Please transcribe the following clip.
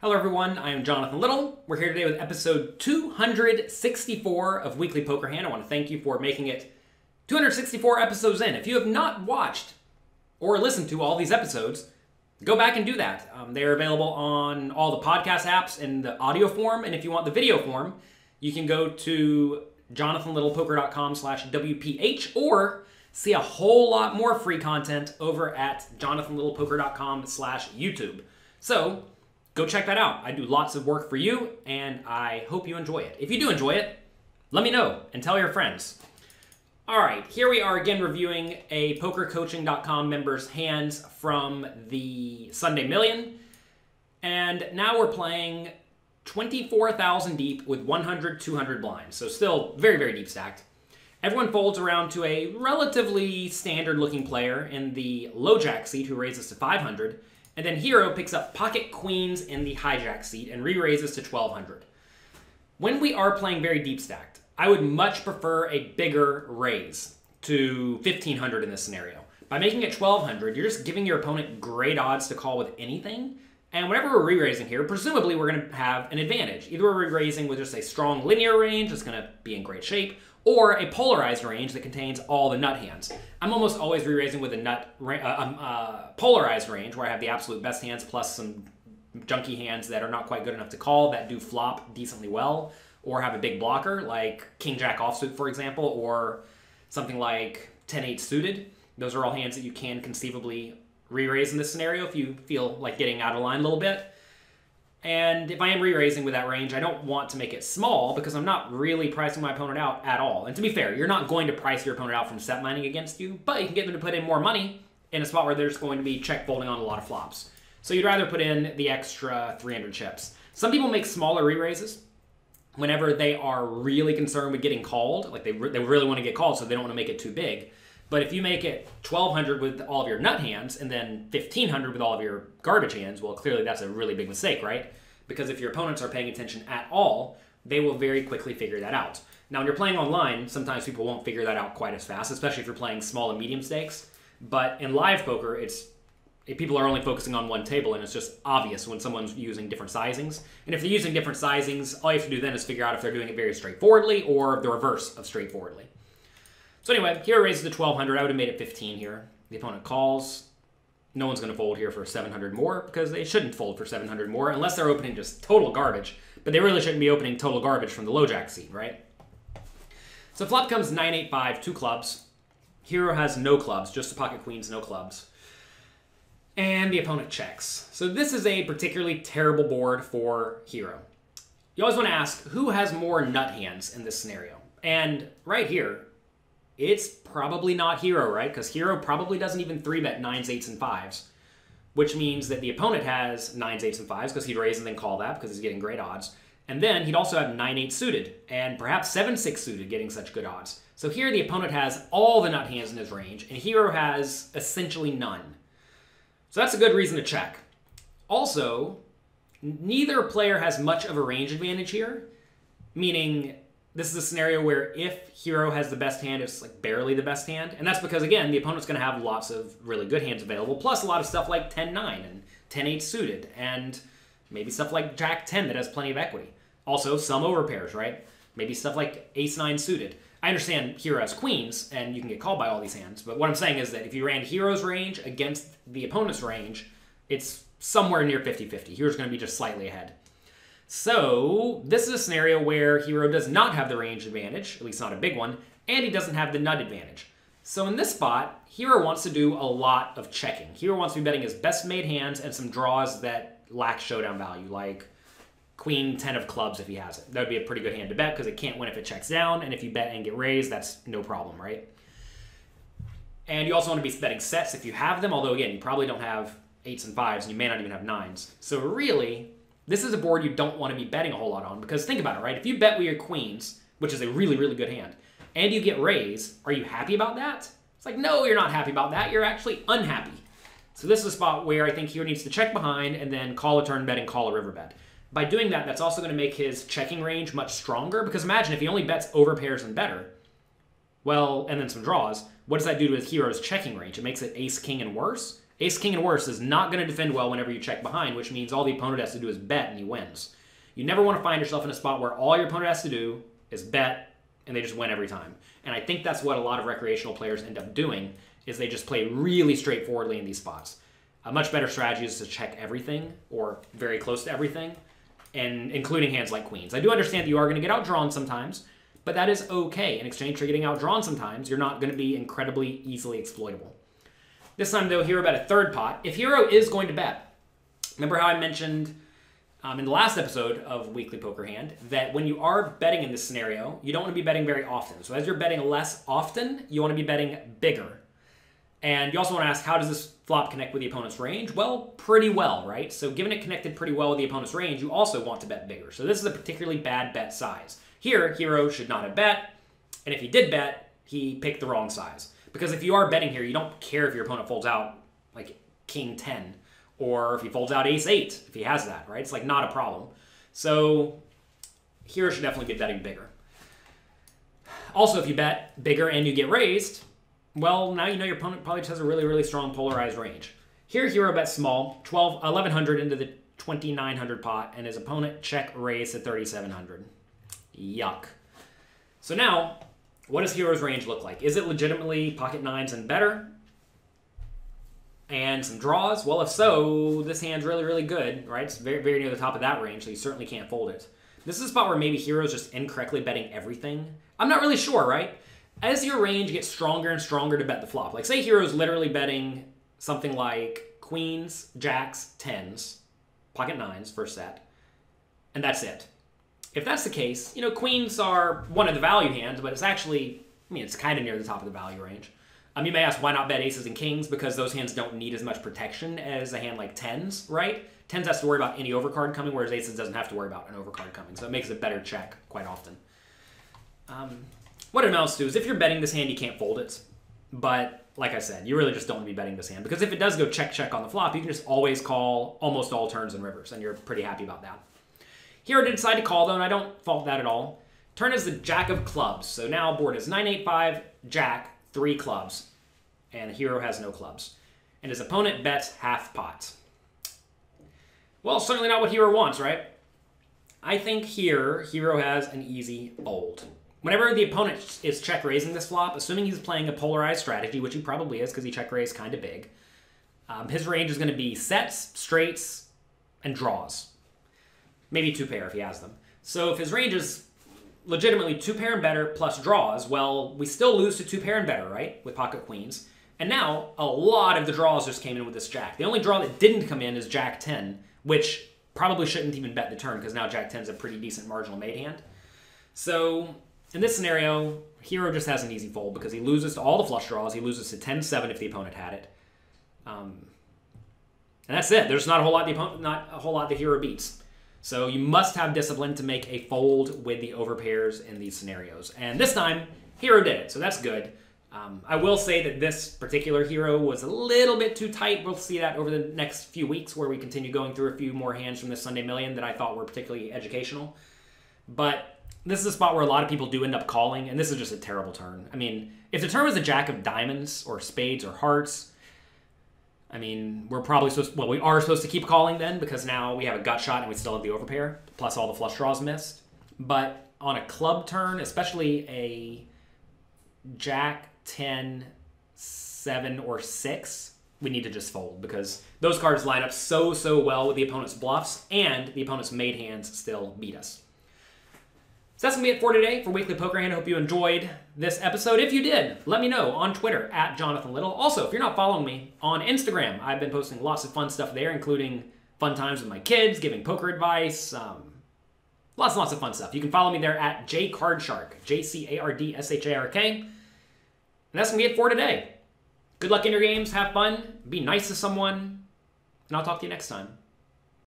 Hello everyone, I am Jonathan Little. We're here today with episode 264 of Weekly Poker Hand. I want to thank you for making it 264 episodes in. If you have not watched or listened to all these episodes, go back and do that. They are available on all the podcast apps in the audio form, and if you want the video form, you can go to jonathanlittlepoker.com/WPH or see a whole lot more free content over at jonathanlittlepoker.com/YouTube. So, go check that out. I do lots of work for you, and I hope you enjoy it. If you do enjoy it, let me know and tell your friends. All right, here we are again reviewing a PokerCoaching.com member's hands from the Sunday Million. And now we're playing 24,000 deep with 100, 200 blinds. So still very, very deep stacked. Everyone folds around to a relatively standard looking player in the low jack seat who raises to 500. And then Hero picks up pocket queens in the hijack seat and re-raises to 1200. When we are playing very deep stacked, I would much prefer a bigger raise to 1500 in this scenario. By making it 1200, you're just giving your opponent great odds to call with anything. And whenever we're re-raising here, presumably we're going to have an advantage. Either we're re-raising with just a strong linear range that's going to be in great shape, or a polarized range that contains all the nut hands. I'm almost always re-raising with a polarized range where I have the absolute best hands plus some junky hands that are not quite good enough to call that do flop decently well, or have a big blocker like King Jack offsuit, for example, or something like 10-8 suited. Those are all hands that you can conceivably re-raise in this scenario if you feel like getting out of line a little bit. And if I am re-raising with that range, I don't want to make it small because I'm not really pricing my opponent out at all. And to be fair, you're not going to price your opponent out from set mining against you, but you can get them to put in more money in a spot where there's going to be check folding on a lot of flops. So you'd rather put in the extra 300 chips. Some people make smaller re-raises whenever they are really concerned with getting called. Like they really want to get called, so they don't want to make it too big. But if you make it 1200 with all of your nut hands and then 1500 with all of your garbage hands, well, clearly that's a really big mistake, right? Because if your opponents are paying attention at all, they will very quickly figure that out. Now, when you're playing online, sometimes people won't figure that out quite as fast, especially if you're playing small and medium stakes. But in live poker, people are only focusing on one table, and it's just obvious when someone's using different sizings. And if they're using different sizings, all you have to do then is figure out if they're doing it very straightforwardly or the reverse of straightforwardly. So anyway, Hero raises to 1200. I would have made it 15 here. The opponent calls. No one's going to fold here for 700 more because they shouldn't fold for 700 more unless they're opening just total garbage. But they really shouldn't be opening total garbage from the low jack seat, right? So flop comes 9-8-5, 2 clubs. Hero has no clubs, just the pocket queens, no clubs. And the opponent checks. So this is a particularly terrible board for Hero. You always want to ask, who has more nut hands in this scenario? And right here, it's probably not Hero, right? Because Hero probably doesn't even 3-bet 9s, 8s, and 5s, which means that the opponent has 9s, 8s, and 5s because he'd raise and then call that because he's getting great odds. And then he'd also have 9-8 suited and perhaps 7-6 suited getting such good odds. So here the opponent has all the nut hands in his range, and Hero has essentially none. So that's a good reason to check. Also, neither player has much of a range advantage here, meaning this is a scenario where if Hero has the best hand, it's like barely the best hand. And that's because, again, the opponent's going to have lots of really good hands available, plus a lot of stuff like 10-9 and 10-8 suited, and maybe stuff like Jack-10 that has plenty of equity. Also, some overpairs, right? Maybe stuff like Ace-9 suited. I understand Hero has queens, and you can get called by all these hands, but what I'm saying is that if you ran Hero's range against the opponent's range, it's somewhere near 50-50. Hero's going to be just slightly ahead. So this is a scenario where Hero does not have the range advantage, at least not a big one, and he doesn't have the nut advantage. So in this spot, Hero wants to do a lot of checking. Hero wants to be betting his best made hands and some draws that lack showdown value, like Queen 10 of clubs if he has it. That would be a pretty good hand to bet because it can't win if it checks down, and if you bet and get raised, that's no problem, right? And you also want to be betting sets if you have them, although again, you probably don't have 8s and 5s, and you may not even have 9s. So really, this is a board you don't want to be betting a whole lot on because think about it, right? If you bet with your queens, which is a really, really good hand, and you get raised, are you happy about that? It's like, no, you're not happy about that. You're actually unhappy. So this is a spot where I think Hero needs to check behind and then call a turn bet and call a river bet. By doing that, that's also going to make his checking range much stronger because imagine if he only bets over pairs and better, well, and then some draws, what does that do to his Hero's checking range? It makes it ace, king, and worse. Ace, king, and worse is not going to defend well whenever you check behind, which means all the opponent has to do is bet and he wins. You never want to find yourself in a spot where all your opponent has to do is bet and they just win every time. And I think that's what a lot of recreational players end up doing, is they just play really straightforwardly in these spots. A much better strategy is to check everything, or very close to everything, and including hands like queens. I do understand that you are going to get outdrawn sometimes, but that is okay. In exchange for getting outdrawn sometimes, you're not going to be incredibly easily exploitable. This time, though, hero bet a third pot. If hero is going to bet, remember how I mentioned in the last episode of Weekly Poker Hand that when you are betting in this scenario, you don't want to be betting very often. So as you're betting less often, you want to be betting bigger. And you also want to ask, how does this flop connect with the opponent's range? Well, pretty well, right? So given it connected pretty well with the opponent's range, you also want to bet bigger. So this is a particularly bad bet size. Here, hero should not have bet, and if he did bet, he picked the wrong size. Because if you are betting here, you don't care if your opponent folds out like king 10, or if he folds out ace 8, if he has that, right? It's like not a problem. So hero should definitely be betting bigger. Also, if you bet bigger and you get raised, well, now you know your opponent probably just has a really, really strong polarized range. Here, hero bets small, 1100 into the 2900 pot, and his opponent check raised to 3700. Yuck. So now, what does hero's range look like? Is it legitimately pocket nines and better? And some draws? Well, if so, this hand's really, really good, right? It's very, very near the top of that range, so you certainly can't fold it. This is a spot where maybe hero's just incorrectly betting everything. I'm not really sure, right? As your range gets stronger and stronger to bet the flop, like say hero's literally betting something like queens, jacks, tens, pocket nines, first set, and that's it. If that's the case, you know, queens are one of the value hands, but it's actually, I mean, it's kind of near the top of the value range. You may ask, why not bet aces and kings? Because those hands don't need as much protection as a hand like tens, right? Tens has to worry about any overcard coming, whereas aces doesn't have to worry about an overcard coming, so it makes a better check quite often. What it amounts to is if you're betting this hand, you can't fold it. But like I said, you really just don't want to be betting this hand, because if it does go check-check on the flop, you can just always call almost all turns and rivers, and you're pretty happy about that. Hero did decide to call, though, and I don't fault that at all. Turn is the jack of clubs. So now board is 9, 8, 5, jack, 3 clubs. And the hero has no clubs. And his opponent bets half pot. Well, certainly not what hero wants, right? I think here, hero has an easy fold. Whenever the opponent is check-raising this flop, assuming he's playing a polarized strategy, which he probably is because he check-raised kind of big, his range is going to be sets, straights, and draws. Maybe 2-pair if he has them. So if his range is legitimately 2-pair and better plus draws, well, we still lose to 2-pair and better, right? With pocket queens. And now, a lot of the draws just came in with this jack. The only draw that didn't come in is jack 10, which probably shouldn't even bet the turn because now jack 10 is a pretty decent marginal made hand. So in this scenario, hero just has an easy fold because he loses to all the flush draws. He loses to 10-7 if the opponent had it. And that's it. There's not a whole lot the hero beats. So you must have discipline to make a fold with the overpairs in these scenarios. And this time, hero did it, so that's good. I will say that this particular hero was a little bit too tight. We'll see that over the next few weeks where we continue going through a few more hands from this Sunday Million that I thought were particularly educational. But this is a spot where a lot of people do end up calling, and this is just a terrible turn. I mean, if the turn was a jack of diamonds or spades or hearts, I mean, we're probably supposed, well, we are supposed to keep calling then because now we have a gut shot and we still have the overpair, plus all the flush draws missed. But on a club turn, especially a jack, 10, 7, or 6, we need to just fold because those cards line up so well with the opponent's bluffs and the opponent's made hands still beat us. So that's going to be it for today for Weekly Poker Hand. I hope you enjoyed this episode. If you did, let me know on Twitter at Jonathan Little. Also, if you're not following me on Instagram, I've been posting lots of fun stuff there, including fun times with my kids, giving poker advice, lots and lots of fun stuff. You can follow me there at jcardshark, JCARDSHARK. And that's going to be it for today. Good luck in your games. Have fun. Be nice to someone. And I'll talk to you next time.